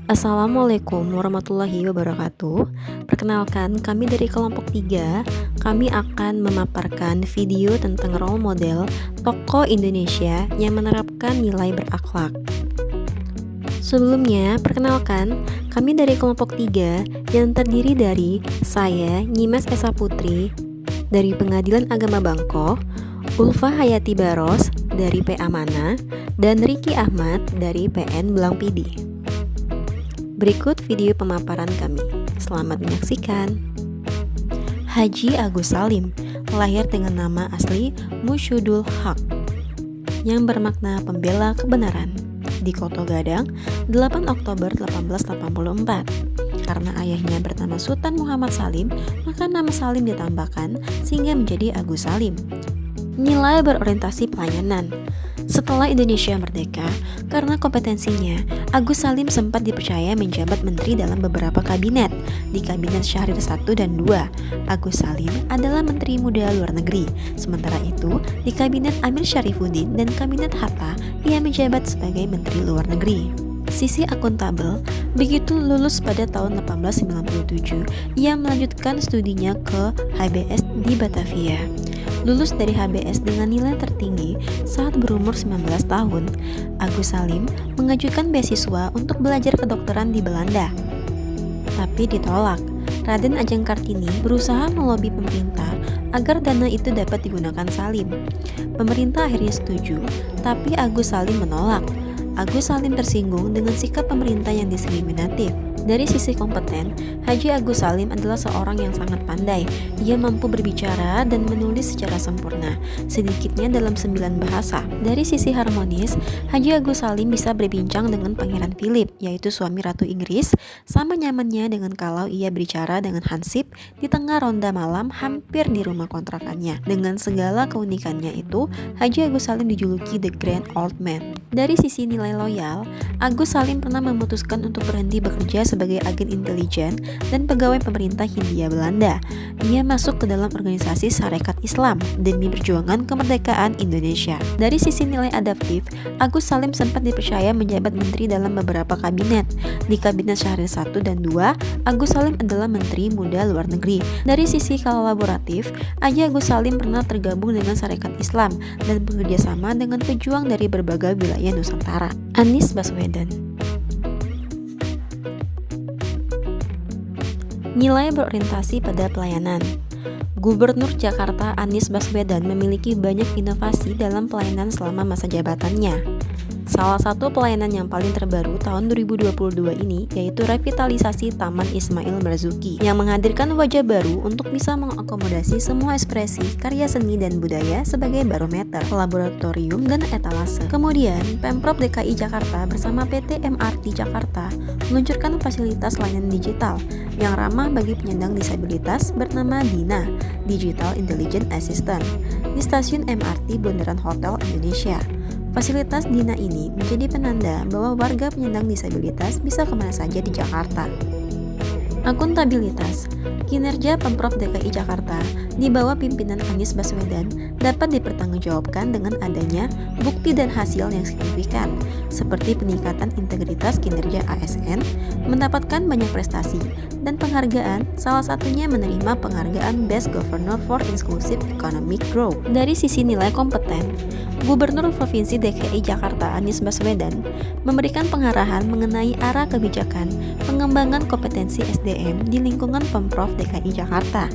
Assalamualaikum warahmatullahi wabarakatuh. Perkenalkan, kami dari kelompok 3. Kami akan memaparkan video tentang role model tokoh Indonesia yang menerapkan nilai berakhlak. Sebelumnya, perkenalkan, kami dari kelompok 3 yang terdiri dari saya, Nyimas Esa Putri, dari Pengadilan Agama Bangko, Ulfa Hayati Baros, dari PA Mana, dan Riki Ahmad, dari PN Belang Pidi. Berikut video pemaparan kami. Selamat menyaksikan. Haji Agus Salim lahir dengan nama asli Musyudul Haq yang bermakna pembela kebenaran di Koto Gadang 8 Oktober 1884. Karena ayahnya bernama Sultan Muhammad Salim, maka nama Salim ditambahkan sehingga menjadi Agus Salim. Nilai berorientasi pelayanan. Setelah Indonesia merdeka, karena kompetensinya, Agus Salim sempat dipercaya menjabat menteri dalam beberapa kabinet. Di kabinet Syahrir I dan II, Agus Salim adalah Menteri Muda Luar Negeri. Sementara itu, di kabinet Amir Syarifuddin dan kabinet Hatta, ia menjabat sebagai Menteri Luar Negeri. Sisi akuntabel, begitu lulus pada tahun 1897, ia melanjutkan studinya ke HBS di Batavia. Lulus dari HBS dengan nilai tertinggi saat berumur 19 tahun, Agus Salim mengajukan beasiswa untuk belajar kedokteran di Belanda. Tapi ditolak. Raden Ajeng Kartini berusaha melobi pemerintah agar dana itu dapat digunakan Salim. Pemerintah akhirnya setuju, tapi Agus Salim menolak. Agus Salim tersinggung dengan sikap pemerintah yang diskriminatif. Dari sisi kompeten, Haji Agus Salim adalah seorang yang sangat pandai. Ia mampu berbicara dan menulis secara sempurna, sedikitnya dalam 9 bahasa. Dari sisi harmonis, Haji Agus Salim bisa berbincang dengan Pangeran Philip, yaitu suami Ratu Inggris, sama nyamannya dengan kalau ia berbicara dengan Hansip di tengah ronda malam hampir di rumah kontrakannya. Dengan segala keunikannya itu, Haji Agus Salim dijuluki The Grand Old Man. Dari sisi nilai loyal, Agus Salim pernah memutuskan untuk berhenti bekerja sebagai agen intelijen dan pegawai pemerintah Hindia Belanda. Ia masuk ke dalam organisasi Sarekat Islam demi perjuangan kemerdekaan Indonesia. Dari sisi nilai adaptif, Agus Salim sempat dipercaya menjabat menteri dalam beberapa kabinet. Di kabinet Syahrir I dan II, Agus Salim adalah Menteri Muda Luar Negeri. Dari sisi kolaboratif, Haji Agus Salim pernah tergabung dengan Sarekat Islam dan bekerja sama dengan pejuang dari berbagai wilayah Nusantara. Anies Baswedan. Nilai berorientasi pada pelayanan. Gubernur Jakarta Anies Baswedan memiliki banyak inovasi dalam pelayanan selama masa jabatannya. Salah satu pelayanan yang paling terbaru tahun 2022 ini yaitu revitalisasi Taman Ismail Marzuki yang menghadirkan wajah baru untuk bisa mengakomodasi semua ekspresi karya seni dan budaya sebagai barometer, laboratorium, dan etalase. Kemudian, Pemprov DKI Jakarta bersama PT MRT Jakarta meluncurkan fasilitas layanan digital yang ramah bagi penyandang disabilitas bernama Dina, Digital Intelligent Assistant, di stasiun MRT Bundaran Hotel Indonesia. Fasilitas Dina ini menjadi penanda bahwa warga penyandang disabilitas bisa kemana saja di Jakarta. Akuntabilitas. Kinerja Pemprov DKI Jakarta di bawah pimpinan Anies Baswedan dapat dipertanggungjawabkan dengan adanya bukti dan hasil yang signifikan, seperti peningkatan integritas kinerja ASN, mendapatkan banyak prestasi, dan penghargaan, salah satunya menerima penghargaan Best Governor for Inclusive Economic Growth. Dari sisi nilai kompeten, Gubernur Provinsi DKI Jakarta Anies Baswedan memberikan pengarahan mengenai arah kebijakan pengembangan kompetensi SDM di lingkungan Pemprov DKI Jakarta.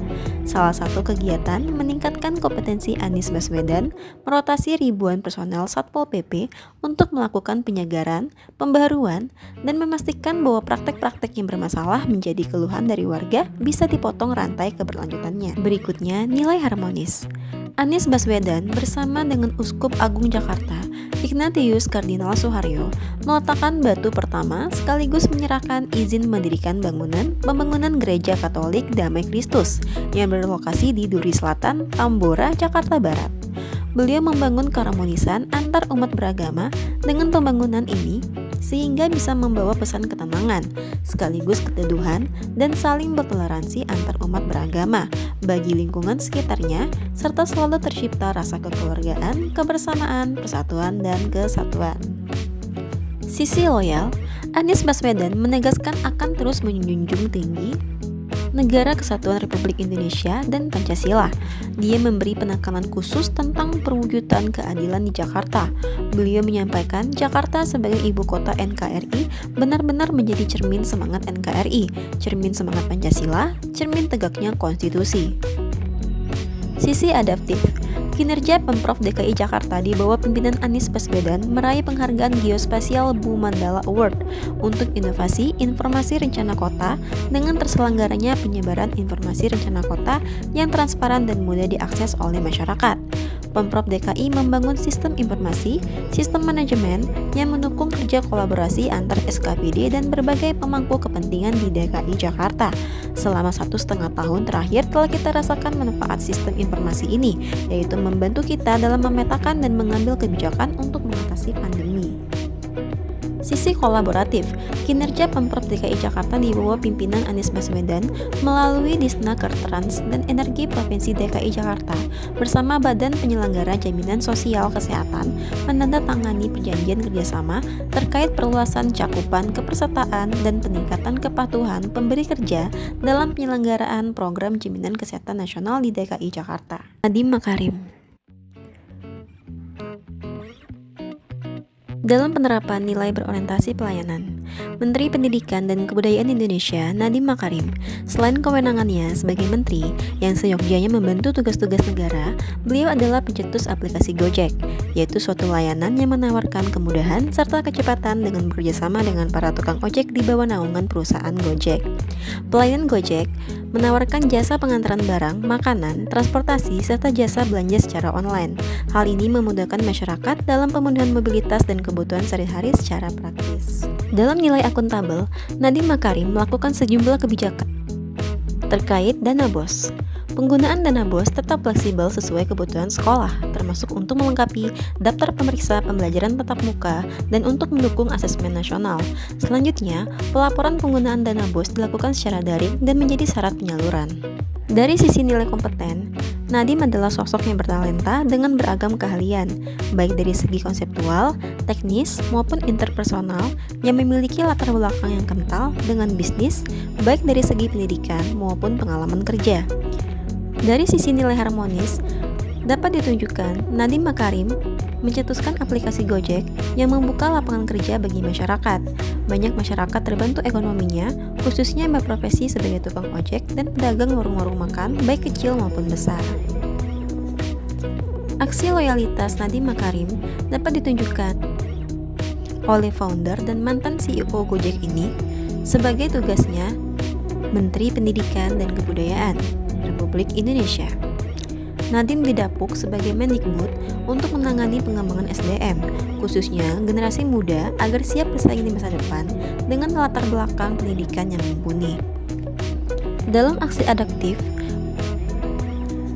Salah satu kegiatan meningkatkan kompetensi Anies Baswedan merotasi ribuan personel Satpol PP untuk melakukan penyegaran, pembaruan, dan memastikan bahwa praktek-praktek yang bermasalah menjadi keluhan dari warga bisa dipotong rantai keberlanjutannya. Berikutnya, nilai harmonis. Anies Baswedan bersama dengan Uskup Agung Jakarta, Ignatius Kardinal Suharyo, meletakkan batu pertama sekaligus menyerahkan izin mendirikan pembangunan Gereja Katolik Damai Kristus yang berlokasi di Duri Selatan, Tambora, Jakarta Barat. Beliau membangun keharmonisan antar umat beragama dengan pembangunan ini sehingga bisa membawa pesan ketenangan, sekaligus keteduhan dan saling bertoleransi antar umat beragama bagi lingkungan sekitarnya, serta selalu tercipta rasa kekeluargaan, kebersamaan, persatuan, dan kesatuan. Sisi loyal, Anies Baswedan menegaskan akan terus menjunjung tinggi Negara Kesatuan Republik Indonesia dan Pancasila. Dia memberi penekanan khusus tentang perwujudan keadilan di Jakarta. Beliau menyampaikan Jakarta sebagai ibu kota NKRI benar-benar menjadi cermin semangat NKRI, cermin semangat Pancasila, cermin tegaknya konstitusi. Sisi adaptif. Kinerja Pemprov DKI Jakarta di bawah pimpinan Anies Baswedan meraih penghargaan Geospasial Bu Mandala Award untuk inovasi informasi rencana kota dengan terselenggaranya penyebaran informasi rencana kota yang transparan dan mudah diakses oleh masyarakat. Pemprov DKI membangun sistem informasi, sistem manajemen yang mendukung kerja kolaborasi antar SKPD dan berbagai pemangku kepentingan di DKI Jakarta. Selama 1,5 tahun terakhir telah kita rasakan manfaat sistem informasi ini, yaitu membantu kita dalam memetakan dan mengambil kebijakan untuk mengatasi pandemi. Sisi kolaboratif, kinerja Pemprov DKI Jakarta di bawah pimpinan Anies Baswedan melalui Disnaker Trans dan Energi Provinsi DKI Jakarta bersama Badan Penyelenggara Jaminan Sosial Kesehatan menandatangani perjanjian kerjasama terkait perluasan cakupan kepesertaan dan peningkatan kepatuhan pemberi kerja dalam penyelenggaraan program Jaminan Kesehatan Nasional di DKI Jakarta. Nadiem Makarim. Dalam penerapan nilai berorientasi pelayanan, Menteri Pendidikan dan Kebudayaan Indonesia Nadiem Makarim, selain kewenangannya sebagai menteri yang seyogyanya membantu tugas-tugas negara, beliau adalah pencetus aplikasi Gojek, yaitu suatu layanan yang menawarkan kemudahan serta kecepatan dengan bekerjasama dengan para tukang ojek di bawah naungan perusahaan Gojek. Pelayanan Gojek menawarkan jasa pengantaran barang, makanan, transportasi, serta jasa belanja secara online. Hal ini memudahkan masyarakat dalam pemenuhan mobilitas dan kebutuhan sehari-hari secara praktis. Dalam nilai akuntabel, Nadiem Makarim melakukan sejumlah kebijakan terkait dana BOS. Penggunaan dana BOS tetap fleksibel sesuai kebutuhan sekolah, termasuk untuk melengkapi daftar pemeriksa pembelajaran tatap muka dan untuk mendukung asesmen nasional. Selanjutnya, pelaporan penggunaan dana BOS dilakukan secara daring dan menjadi syarat penyaluran. Dari sisi nilai kompeten, Nadiem adalah sosok yang bertalenta dengan beragam keahlian, baik dari segi konseptual, teknis, maupun interpersonal, yang memiliki latar belakang yang kental dengan bisnis, baik dari segi pendidikan maupun pengalaman kerja. Dari sisi nilai harmonis, dapat ditunjukkan Nadiem Makarim mencetuskan aplikasi Gojek yang membuka lapangan kerja bagi masyarakat. Banyak masyarakat terbantu ekonominya, khususnya yang berprofesi sebagai tukang ojek dan pedagang warung-warung makan, baik kecil maupun besar. Aksi loyalitas Nadiem Makarim dapat ditunjukkan oleh founder dan mantan CEO Gojek ini sebagai tugasnya Menteri Pendidikan dan Kebudayaan Republik Indonesia. Nadiem didapuk sebagai Mendikbud untuk menangani pengembangan SDM, khususnya generasi muda agar siap bersaing di masa depan dengan latar belakang pendidikan yang mumpuni. Dalam aksi adaptif,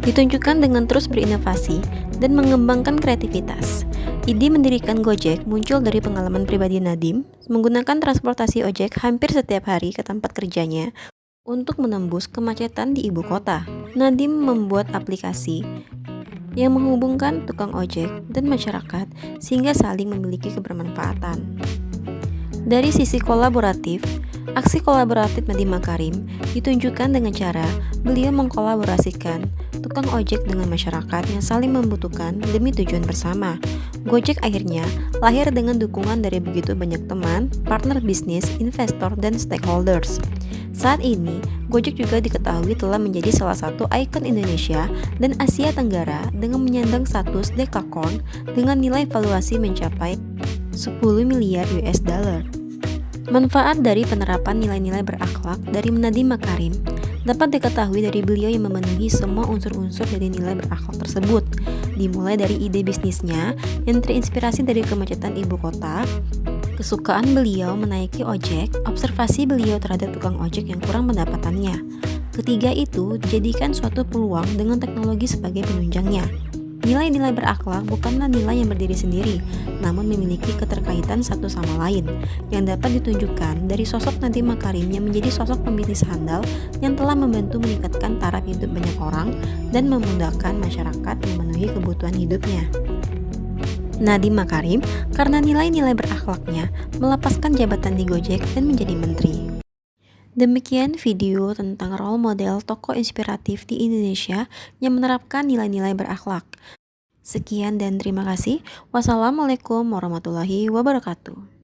ditunjukkan dengan terus berinovasi dan mengembangkan kreativitas. Ide mendirikan Gojek muncul dari pengalaman pribadi Nadiem menggunakan transportasi ojek hampir setiap hari ke tempat kerjanya untuk menembus kemacetan di ibu kota. Nadiem membuat aplikasi yang menghubungkan tukang ojek dan masyarakat sehingga saling memiliki kebermanfaatan. Dari sisi kolaboratif, aksi kolaboratif Nadiem Makarim ditunjukkan dengan cara beliau mengkolaborasikan tukang ojek dengan masyarakat yang saling membutuhkan demi tujuan bersama. Gojek akhirnya lahir dengan dukungan dari begitu banyak teman, partner bisnis, investor, dan stakeholders. Saat ini, Gojek juga diketahui telah menjadi salah satu ikon Indonesia dan Asia Tenggara dengan menyandang status dekakorn dengan nilai valuasi mencapai 10 miliar US dollar. Manfaat dari penerapan nilai-nilai berakhlak dari Nadiem Makarim dapat diketahui dari beliau yang memenuhi semua unsur-unsur dari nilai berakhlak tersebut, dimulai dari ide bisnisnya yang terinspirasi dari kemacetan ibu kota, kesukaan beliau menaiki ojek, observasi beliau terhadap tukang ojek yang kurang pendapatannya. Ketiga itu dijadikan suatu peluang dengan teknologi sebagai penunjangnya. Nilai-nilai berakhlak bukanlah nilai yang berdiri sendiri, namun memiliki keterkaitan satu sama lain, yang dapat ditunjukkan dari sosok Nadiem Makarim yang menjadi sosok pembisnis handal yang telah membantu meningkatkan taraf hidup banyak orang dan memudahkan masyarakat memenuhi kebutuhan hidupnya. Nadiem Makarim karena nilai-nilai berakhlaknya melepaskan jabatan di Gojek dan menjadi menteri. Demikian video tentang role model tokoh inspiratif di Indonesia yang menerapkan nilai-nilai berakhlak. Sekian dan terima kasih. Wassalamualaikum warahmatullahi wabarakatuh.